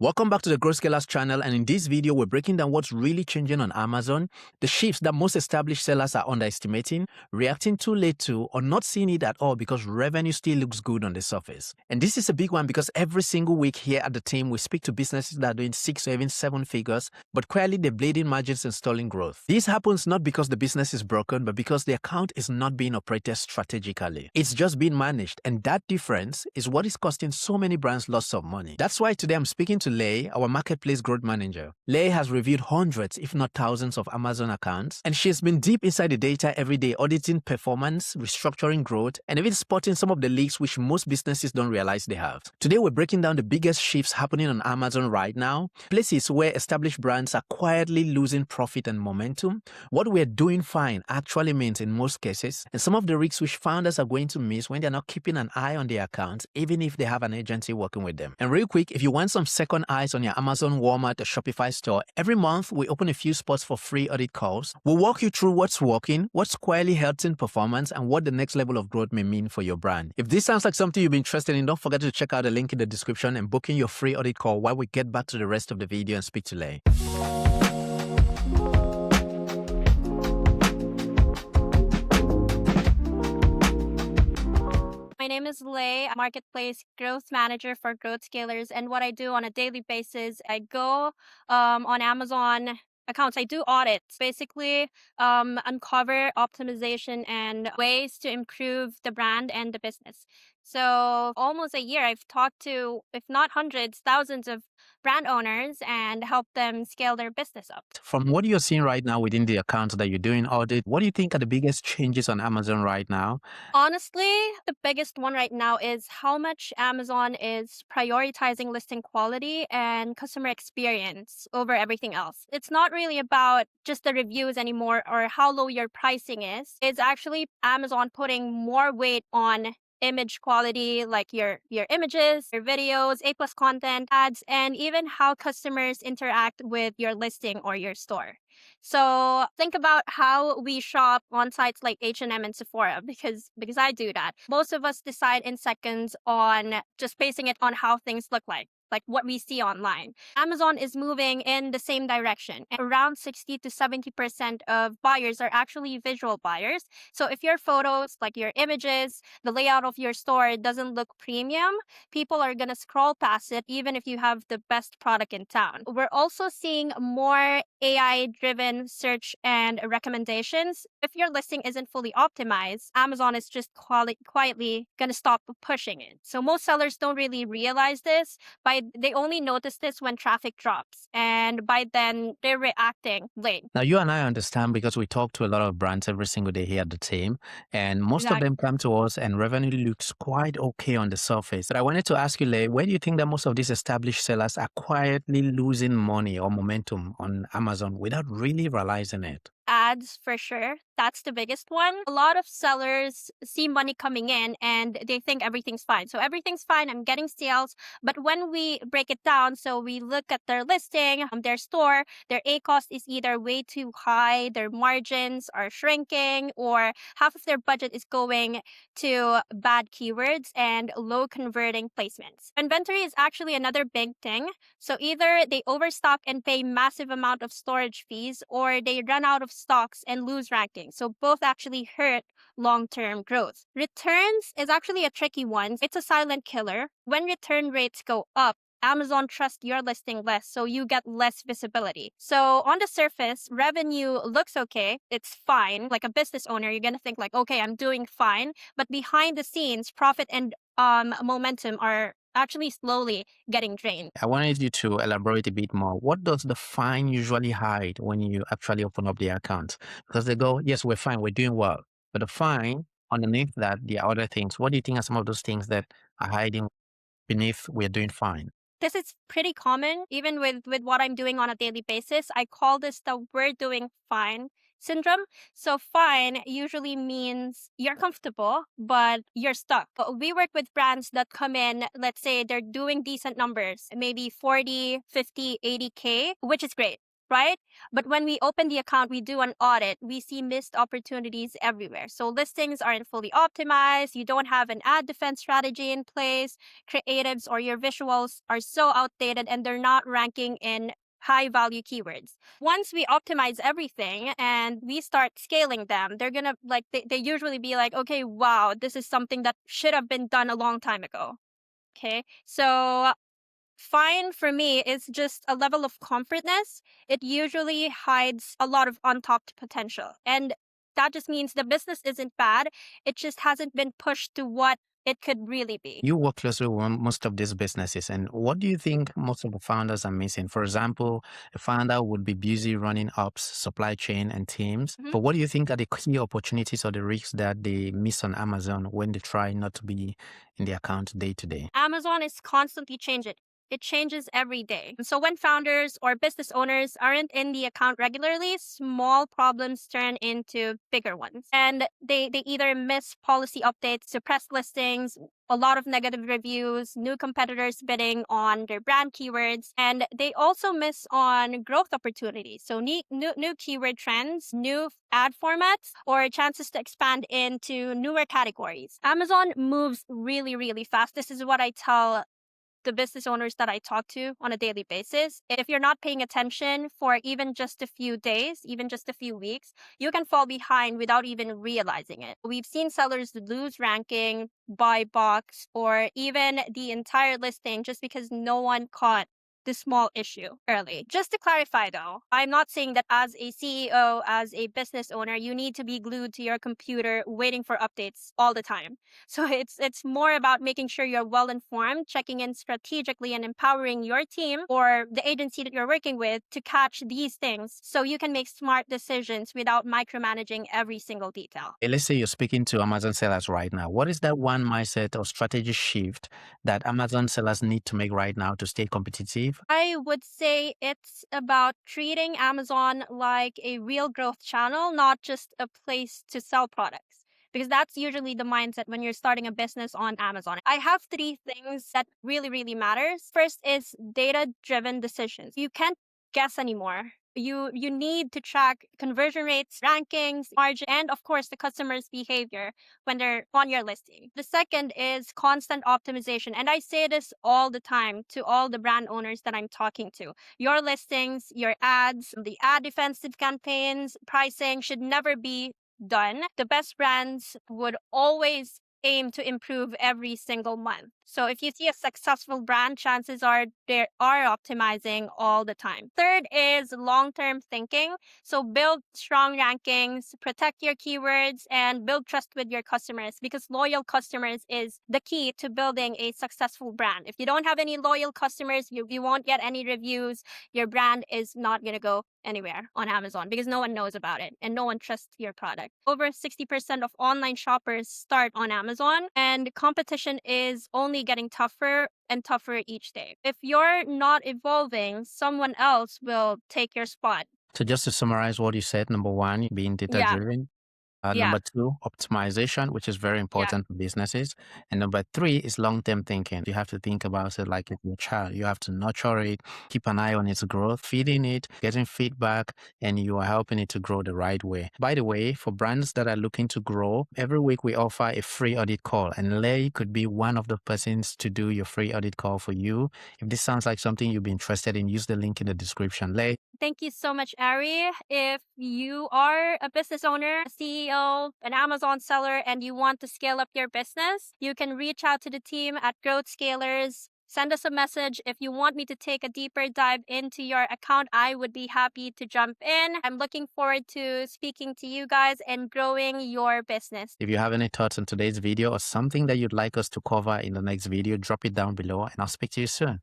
Welcome back to the growthscalers channel, and in this video we're breaking down what's really changing on Amazon, the shifts that most established sellers are underestimating, reacting too late to, or not seeing it at all because revenue still looks good on the surface. And this is a big one because every single week here at the team we speak to businesses that are doing 6 or even 7 figures, but clearly they're bleeding margins and stalling growth. This happens not because the business is broken, but because the account is not being operated strategically. It's just being managed, and that difference is what is costing so many brands lots of money. That's why today I'm speaking to Lei, our marketplace growth manager. Lei has reviewed hundreds, if not thousands, of Amazon accounts, and she's been deep inside the data every day, auditing performance, restructuring growth, and even spotting some of the leaks which most businesses don't realize they have. Today we're breaking down the biggest shifts happening on Amazon right now, places where established brands are quietly losing profit and momentum, what we're doing fine actually means in most cases, and some of the risks which founders are going to miss when they're not keeping an eye on their accounts, even if they have an agency working with them. And real quick, if you want some second eyes on your Amazon, Walmart, or Shopify store, every month we open a few spots for free audit calls. We'll walk you through what's working, what's quietly hurting performance, and what the next level of growth may mean for your brand. If this sounds like something you've been interested in, don't forget to check out the link in the description and book in your free audit call while we get back to the rest of the video and speak to Lei. My name is Lei, I'm marketplace growth manager for growthscalers, and what I do on a daily basis, I go on Amazon accounts. I do audits, basically uncover optimization and ways to improve the brand and the business. So almost a year, I've talked to, if not hundreds, thousands of brand owners and helped them scale their business up. From what you're seeing right now within the accounts that you're doing audit, what do you think are the biggest changes on Amazon right now? Honestly, the biggest one right now is how much Amazon is prioritizing listing quality and customer experience over everything else. It's not really about just the reviews anymore or how low your pricing is. It's actually Amazon putting more weight on image quality, like your images, your videos, A+ content, ads, and even how customers interact with your listing or your store. So think about how we shop on sites like H&M and Sephora, because I do that. Most of us decide in seconds on just basing it on how things look like what we see online. Amazon is moving in the same direction. Around 60 to 70% of buyers are actually visual buyers. So if your photos, like your images, the layout of your store doesn't look premium, people are going to scroll past it even if you have the best product in town. We're also seeing more AI-driven search and recommendations. If your listing isn't fully optimized, Amazon is just quietly going to stop pushing it. So most sellers don't really realize this. They only notice this when traffic drops, and by then they're reacting late. Now, you and I understand because we talk to a lot of brands every single day here at the team, and most of them come to us and revenue looks quite okay on the surface. But I wanted to ask you, Lei, where do you think that most of these established sellers are quietly losing money or momentum on Amazon without really realizing it? Ads, for sure. That's the biggest one. A lot of sellers see money coming in and they think everything's fine. So everything's fine, I'm getting sales. But when we break it down, so we look at their listing, their store, their A cost is either way too high, their margins are shrinking, or half of their budget is going to bad keywords and low converting placements. Inventory is actually another big thing. So either they overstock and pay massive amount of storage fees, or they run out of stocks and lose ranking. So both actually hurt long-term growth. Returns is actually a tricky one. It's a silent killer. When return rates go up, Amazon trusts your listing less, so you get less visibility. So on the surface, revenue looks okay. It's fine. Like a business owner, you're going to think like, okay, I'm doing fine. But behind the scenes, profit and momentum are actually slowly getting drained. I wanted you to elaborate a bit more. What does the fine usually hide when you actually open up the account? Because they go, yes, we're fine, we're doing well. But the fine, underneath that, there are other things. What do you think are some of those things that are hiding beneath we're doing fine? This is pretty common, even with what I'm doing on a daily basis. I call this the "we're doing fine" syndrome. So fine usually means you're comfortable, but you're stuck. But we work with brands that come in, let's say they're doing decent numbers, maybe 40, 50, 80K, which is great. right? But when we open the account, we do an audit, we see missed opportunities everywhere. So listings aren't fully optimized, you don't have an ad defense strategy in place, creatives or your visuals are so outdated and they're not ranking in high value keywords. Once we optimize everything and we start scaling them, they're gonna like they usually be like, okay, wow, this is something that should have been done a long time ago. Okay. So fine for me is just a level of comfortness. It usually hides a lot of untapped potential. And that just means the business isn't bad. It just hasn't been pushed to what it could really be. You work closely with most of these businesses, and what do you think most of the founders are missing? For example, a founder would be busy running ops, supply chain, and teams. Mhm. But what do you think are the key opportunities or the risks that they miss on Amazon when they try not to be in the account day to day? Amazon is constantly changing. It changes every day. So when founders or business owners aren't in the account regularly, small problems turn into bigger ones. And they either miss policy updates, suppressed listings, a lot of negative reviews, new competitors bidding on their brand keywords, and they also miss on growth opportunities. So new keyword trends, new ad formats, or chances to expand into newer categories. Amazon moves really, really fast. This is what I tell the business owners that I talk to on a daily basis. If you're not paying attention for even just a few days, even just a few weeks, you can fall behind without even realizing it. We've seen sellers lose ranking, buy box, or even the entire listing just because no one caught the small issue early. Just to clarify though, I'm not saying that as a CEO, as a business owner, you need to be glued to your computer waiting for updates all the time. So it's more about making sure you're well informed, checking in strategically and empowering your team or the agency that you're working with to catch these things so you can make smart decisions without micromanaging every single detail. Let's say you're speaking to Amazon sellers right now. What is that one mindset or strategy shift that Amazon sellers need to make right now to stay competitive? I would say it's about treating Amazon like a real growth channel, not just a place to sell products. Because that's usually the mindset when you're starting a business on Amazon. I have three things that really, really matters. First is data-driven decisions. You can't guess anymore. You need to track conversion rates, rankings, margin, and of course the customer's behavior when they're on your listing. The second is constant optimization. And I say this all the time to all the brand owners that I'm talking to. Your listings, your ads, the ad defensive campaigns, pricing should never be done. The best brands would always aim to improve every single month. So if you see a successful brand, chances are they are optimizing all the time. Third is long-term thinking. So build strong rankings, protect your keywords, and build trust with your customers because loyal customers is the key to building a successful brand. If you don't have any loyal customers, you won't get any reviews. Your brand is not going to go anywhere on Amazon because no one knows about it and no one trusts your product. Over 60% of online shoppers start on Amazon, and competition is only getting tougher and tougher each day. If you're not evolving, someone else will take your spot. So just to summarize what you said, number one, being data Yeah, driven. yeah, Number two, optimization, which is very yeah. important for businesses. And number three is long-term thinking. You have to think about it like it's your child. You have to nurture it, keep an eye on its growth, feeding it, getting feedback, and you are helping it to grow the right way. By the way, for brands that are looking to grow, every week we offer a free audit call, and Lei could be one of the persons to do your free audit call for you. If this sounds like something you'd be interested in, use the link in the description. Lei, Thank you so much, Ari. If you are a business owner, a CEO, an Amazon seller, and you want to scale up your business, you can reach out to the team at growthscalers. Send us a message. If you want me to take a deeper dive into your account, I would be happy to jump in. I'm looking forward to speaking to you guys and growing your business. if you have any thoughts on today's video or something that you'd like us to cover in the next video, drop it down below and I'll speak to you soon.